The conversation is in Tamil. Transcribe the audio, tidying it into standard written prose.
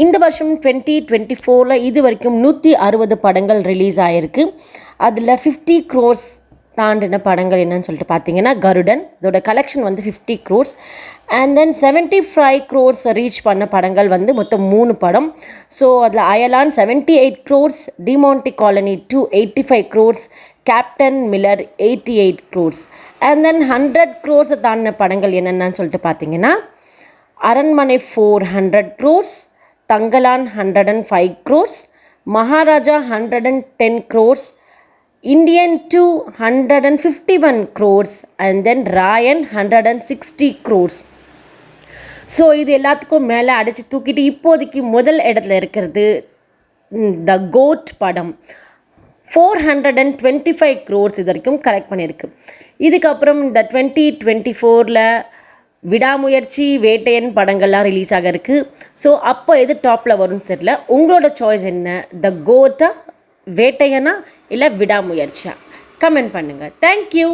இந்த வருஷம் 2024 இது வரைக்கும் 160 படங்கள் ரிலீஸ் ஆகிருக்கு. அதில் 50 crores தாண்டின படங்கள் என்னன்னு சொல்லிட்டு பார்த்தீங்கன்னா கருடன், இதோட கலெக்ஷன் வந்து 50 crores. And then 75 crores reach பண்ண படங்கள் வந்து மொத்தம் 3 படம். ஸோ அதில் அயலான் 78 crores, Demonte colony 285 crores, captain Miller 88 crores. And then 100 crores தாண்டின படங்கள் என்னென்னு சொல்லிட்டு பார்த்தீங்கன்னா Aranmanai 400 crores, Thangalaan 105 crores, Maharaja 110 crores, Indian 2 151 crores, and then Raayan 160 crores. So இது எல்லாத்துக்கும் மேலே அடித்து தூக்கிட்டு இப்போதைக்கு முதல் இடத்துல இருக்கிறது த கோட் படம். 425 crores இது வரைக்கும் கலெக்ட் பண்ணியிருக்கு. இதுக்கப்புறம் இந்த 2024 விடாமுயற்சி, வேட்டையன் படங்கள்லாம் ரிலீஸ் ஆக இருக்குது. ஸோ அப்போ எது டாப்பில் வரும்னு தெரில. உங்களோட சாய்ஸ் என்ன? த கோட்டா, வேட்டையனா, இல்லை விடாமுயற்சியா? கமெண்ட் பண்ணுங்கள். தேங்க்யூ.